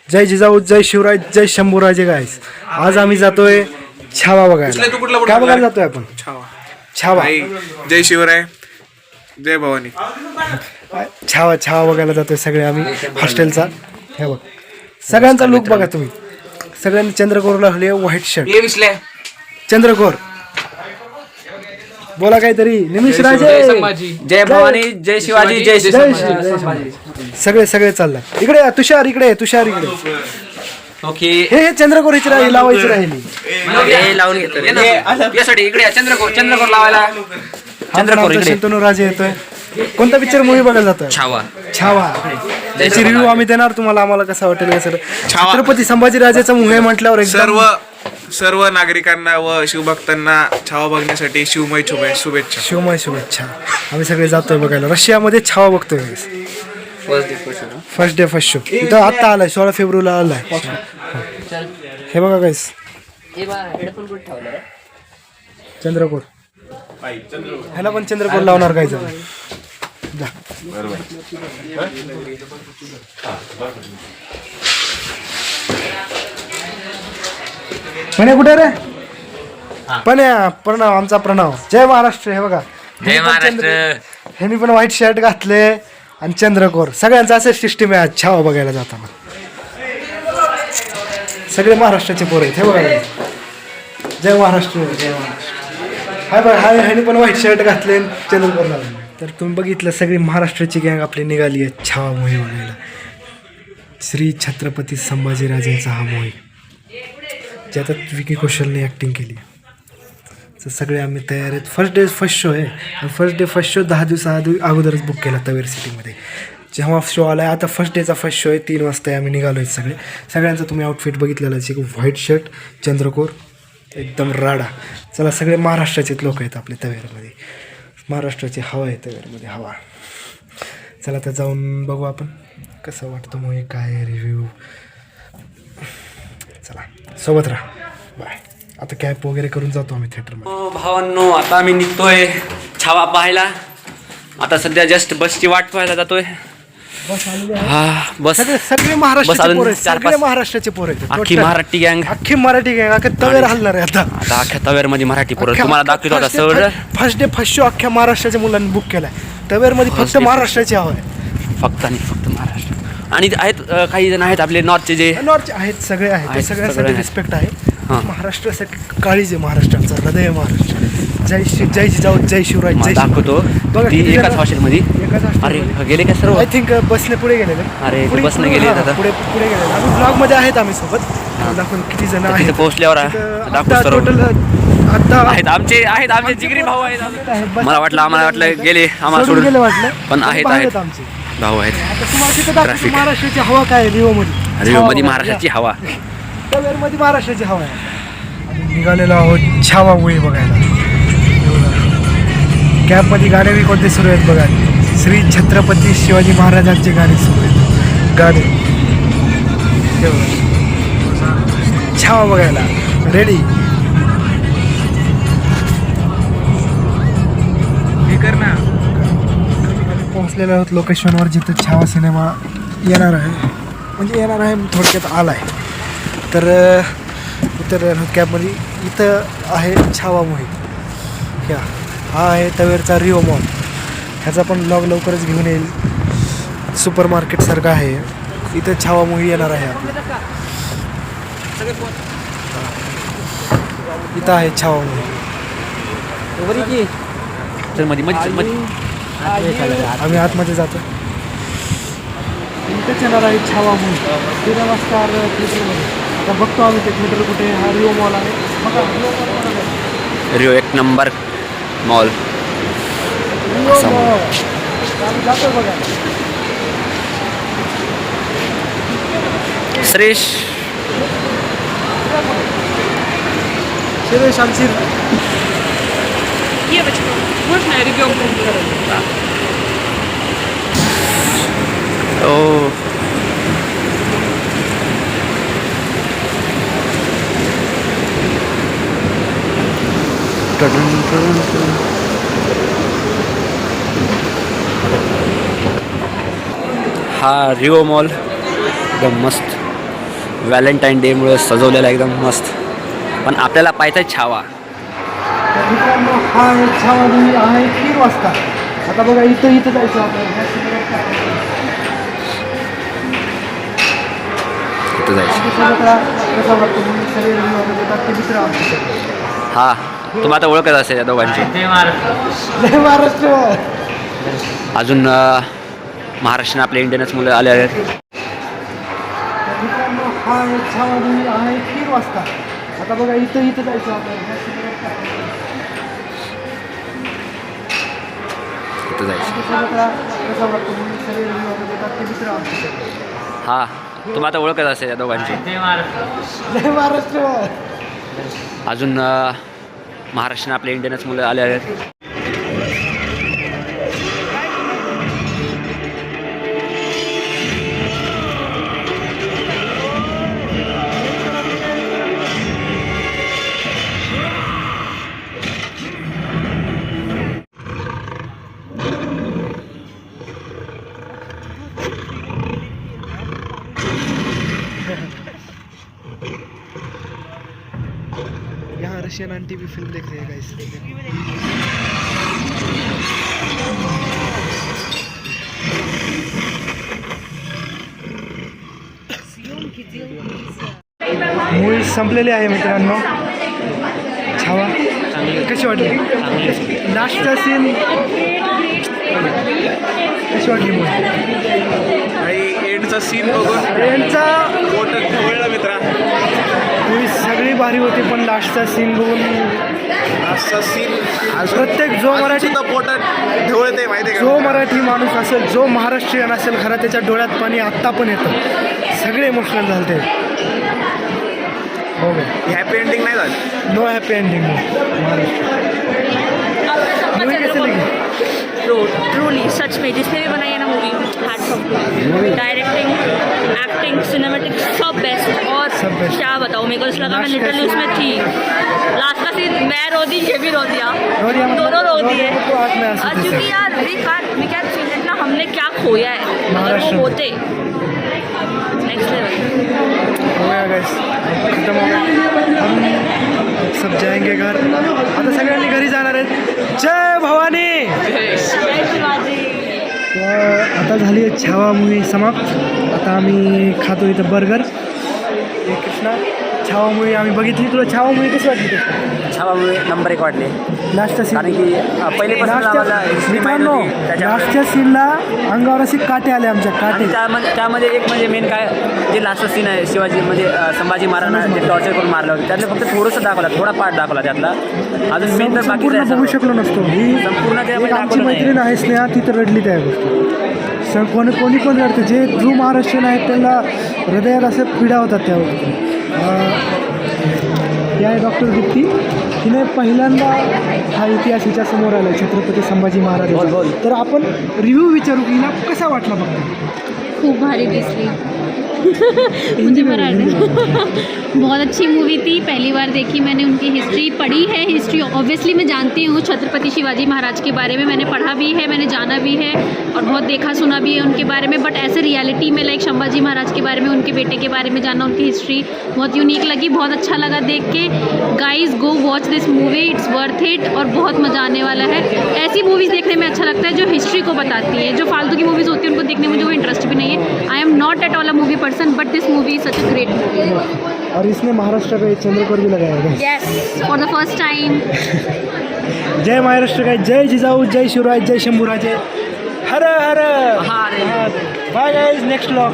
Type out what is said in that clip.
जय जिजाऊ, जय शिवराज, जय शंभूराजे गाईस. आज आम्ही जातोय छावा बघायला. काय बघायला जातोय आपण? छावा. जय शिवराय, जय भवानी. छावा बघायला जातोय सगळे आम्ही हॉस्टेलचा. हे बघ सगळ्यांचा लुक बघा तुम्ही. सगळ्यांनी चंद्रकोरला घातले व्हाईट शर्ट. चंद्रकोर बोला काहीतरी. निमिष राजे, जय भवानी, जय शिवाजी, जय शिवाजी. सगळे चाललाय. इकडे या, तुषार इकडे. ओके. हे चंद्रकोरीची राहिली, लावायची राहिली. लावून घेतो यासाठी. इकडे चंद्रकोर लावायला. चंद्रकोर इकडे. शंतनू राजे येतोय. कोणता पिक्चर मूवी बघायला जातोय? छावा. त्याची रिव्ह्यू आम्ही देणार तुम्हाला. आम्हाला कसं वाटेल हे सर. छत्रपती संभाजीराजेचा मूवी म्हटल्यावर सर्व नागरिकांना व शिवभक्तांना छावा बघण्यासाठी शिवमय शुभेच्छा. आम्ही सगळे जातोय बघायला. रशियामध्ये छावा बघतोय. फर्स्ट शो इथं आत्ता आलाय. 16 फेब्रुवारीला आलाय. हे बघा गाईस, चंद्रकोर. ह्याला पण चंद्रकोर लावणार काय जा. पण कुठे रे? पण प्रणव, आमचा प्रणव. जय महाराष्ट्र. हे बघा, जय महाराष्ट्र. ह्यांनी पण व्हाईट शर्ट घातले आणि चंद्रकोर. सगळ्यांचा असं सिस्टीम आहे आज छावा बघायला जाताना. सगळे महाराष्ट्राचे पोरं आहेत. हे बघा, जय महाराष्ट्र. हाय बघा, ह्यानी पण व्हाईट शर्ट घातले, चंद्रकोर लावले. तर तुम्ही बघितलं, सगळी महाराष्ट्राची गँग आपली निघाली आहे छावा मूवी बघायला. श्री छत्रपती संभाजीराजेंचा हा मूवी, ज्याच्यात विकी कौशलने ॲक्टिंग केली. तर सगळे आम्ही तयार आहेत. फर्स्ट शो आहे. फर्स्ट शो 10 दिवसा अगोदरच बुक केला तवेर सिटीमध्ये. जेव्हा शो आला आहे, आता फर्स्ट शो आहे. 3 वाजता आम्ही निघालो आहेत सगळे. सगळ्यांचा तुम्ही आउटफिट बघितलेला आहे. व्हाईट शर्ट, चंद्रकोर, एकदम राडा. चला, सगळे महाराष्ट्राचेच लोक आहेत आपले तवेरमध्ये. महाराष्ट्राची हवा आहे तवेरमध्ये, हवा. चला तर जाऊन बघू आपण कसं वाटतं मूवी, काय रिव्ह्यू. चला, सोबत राहा. बाय. आता कॅप वगैरे करून जातो आम्ही थिएटरमध्ये. भावांनो, आता आम्ही निघतोय छावा पाहायला. आता सध्या जस्ट बसची वाट पाहायला जातोय. बस सगळे महाराष्ट्राचे पोरं आहेत. अख्खी मराठी गँग. अख्खा तवेर हलणार आहे आता. अख्ख्या तवेर मध्ये मराठी पोरं तुम्हाला दाखवतो. आता सगळं फर्स्ट शो अख्ख्या महाराष्ट्राच्या मुलांनी बुक केलाय. तवेरमध्ये फक्त महाराष्ट्राची हवा आहे. फक्त महाराष्ट्र. आणि आहेत काही जण आहेत आपले नॉर्थचे, जे नॉर्थचे आहेत. सगळे आहेत. सगळ्यांसाठी रिस्पेक्ट आहे. महाराष्ट्रासाठी काळीज आहे. महाराष्ट्राचं हृदय महाराष्ट्र. जय जिजाऊ, जय शिवराज, जय दाखवतो. एकाच हॉस्टेलमध्ये. अरे गेले काय सर्व? आय थिंक बसने पुढे गेलेले. अरे बसने गेले आता. पुढे गेलेले. आम्ही ब्लॉग मध्ये आहेत आम्ही सोबत. दाखवून किती जण आहेत पोहोचल्यावर टोटल. आता आमचे जिगरी भाऊ आहेत. मला वाटलं गेले, आम्हाला सोडून गेले वाटलं, पण आहेत आमचे भाऊ आहेत. आता तुम्हाला तिथं दाखवतो महाराष्ट्राची हवा काय रिओ मध्ये महाराष्ट्राची हवा. तवेरमध्ये महाराष्ट्राची हवा आहे. आम्ही निघालेलो आहोत छावा मूवी बघायला. कॅबमध्ये गाणे बी कोणते सुरू आहेत बघा. श्री छत्रपती शिवाजी महाराजांचे गाणे सुरू आहेत. गाणे छावा बघायला रेडी. पोहोचलेलो आहोत लोकेशनवर, जिथं छावा सिनेमा येणार आहे. थोडक्यात आला आहे. तर उतरलेलो आहोत कॅबमध्ये. इथं आहे छावा मूवी. हा आहे तवेरचा रिओ मॉल. ह्याचा पण ब्लॉग लवकरच घेऊन येईल. सुपर मार्केटसारखं आहे. इथं छावा मूवी येणार आहे आपल्या. इथं आहे छावा मूवी. आम्ही आतमध्ये जातो. इथंच येणार आहे छावा मूवी. 13 वाजता थिएटरमध्ये. आता बघतो आम्ही ते थिएटर कुठे. हा रिओ मॉल आहे बघा. Rio 1 number mall. जातो बघा. श्रेष आमची Можно я ребенку? ओ हा रिओ मॉल एकदम मस्त. व्हॅलेंटाईन डेमुळे सजवलेला एकदम मस्त. पण आपल्याला पाहायचा आहे छावा. तर मित्रांनो हा एक छावा मूवी आहे 3 वाजता. आता बघा इथं जायचं आपल्याला. इथं जायचं. कसा वाटतो मूवी सगळे review वगैरे देतात ते मित्र आमचे. हा तुम्हाला आता ओळखत असेल या दोघांची. जय महाराष्ट्र. अजून महाराष्ट्राने आपले इंडियनच मुलं आले आहेत. मित्रांनो हा एक छावा मूवी आहे 3 वाजता. आता बघा इथं जायचं आपल्याला. इथं जायचं. कसा वाटतो मूवी सगळे review वगैरे देतात ते मित्र आमचे. हा तुम्हाला आता ओळखत असेल या दोघांची. जय महाराष्ट्र. अजून महाराष्ट्राने आपले इंडियनच मुलं आले आहेत. यहाँ रशियन आंटी भी फिल्म देख रही है गाइस. मूवी संपलेली आहे मित्रांनो. छावा कशी वाटली? लास्टचा सीन कशी वाटली मूवी? आणि एंडचा सीन बघून ट्रेनचा पोट ढवळलं मित्रा. मूवी सगळी भारी होती पण लास्टचा सीन बघून असा सीन प्रत्येक जो मराठी पोटात ढवळते माहिती आहे जो का? मराठी माणूस असेल जो महाराष्ट्रीयन असेल खरं त्याच्या डोळ्यात पाणी आत्ता पण येतं. सगळे इमोशनल झाले ते. हो हॅपी एंडिंग नाही झाली. नो हॅपी एंडिंग मूवी कैसे लगी? ट्रूली सच में जिसने भी बनाई है ना movie hats off to directing acting cinematic सब बेस्ट. और सब best. क्या बताऊँ मेरे को ऐसा लगा मैं Last का लिटरली scene- उसमें थी. लास्ट का सीन मैं रो दी ये भी रो दिया. रो दिया मतलब- दोनों रो रो दिए. दिया तो आँख में आंसू थे क्योंकि सब. यार वी कैन फील इट ना हमने क्या खोया है अगर महाराष्ट्र वो में. होते नेक्स्ट लेवल. हो गया गाइस खत्म हो गया. हम सब जाएंगे घर. आता सगळ्यांनी घरी जाणार आहेत. जय भवानी. जय शिवाजी. तर आता झाली आहे छावा मूवी समाप्त. आता आम्ही खातो इथं बर्गर. हे कृष्णा छावा मूवी आम्ही बघितली. तुला छावा मूवी कशी वाटली? छावा नंबर 1 वाटले. लास्टचा सीन कारण की पहिलेपासून आम्हाला हिस्ट्री माहीत मित्रांनो होती त्याच्यामुळे. लास्टच्या सीनला अंगावर असे काटे आले आमच्या काटे. आणि त्यामध्ये एक म्हणजे मेन काय जे लास्टचा सीन आहे शिवाजी म्हणजे संभाजी महाराजांना जे टॉर्चर करून मारलं होतं त्यातलं फक्त थोडंसं दाखवला थोडा पार्ट दाखवला त्यातला. अजून मेन तर बाकी संपूर्ण बघू शकलो नसतो. ही संपूर्ण एक त्यामध्ये आमची दाखवलं मैत्रीण नाही. आहे स्नेहा ती तर रडली त्या गोष्टी. कोणी पण रडते. जे ट्रू महाराष्ट्रीयन आहेत त्यांना हृदयात असे पीडा होतात त्या गोष्टी. या डॉक्टर दीप्ती तिने पहिल्यांदा हा इतिहास हिच्या समोर आला छत्रपती संभाजी महाराज. बोल. तर आपण रिव्ह्यू विचारू की हिला कसा वाटला बघा. खूब भारी दिसली. मुझे बहुत अच्छी मूवी थी. पहली बार देखी मैंने. उनकी हिस्ट्री पढ़ी है. हिस्ट्री ऑब्वियसली मैं जानती हूँ छत्रपति शिवाजी महाराज के बारे में. मैंने पढ़ा भी है, मैंने जाना भी है और बहुत देखा सुना भी है उनके बारे में. बट ऐसे रियलिटी में लाइक संभाजी महाराज के बारे में, उनके बेटे के बारे में जानना, उनकी हिस्ट्री बहुत यूनिक लगी. बहुत अच्छा लगा देख के. Guys go watch this movie. It's worth it और बहुत मज़ा आने वाला है. ऐसी मूवीज़ देखने में अच्छा लगता है जो हिस्ट्री को बताती है. जो फालतू की मूवीज़ होती है उनको देखने में जो इंटरेस्ट भी नहीं है. I am not at all a movie person but this movie is such a great movie. और इसने महाराष्ट्र का एक चंद्रकोर भी लगाया है. Yes for the first time. जय महाराष्ट्र काय. जय जिजाऊ. जय शिवराज. जय शंभूराजे. हर हर. Bye guys. Next vlog.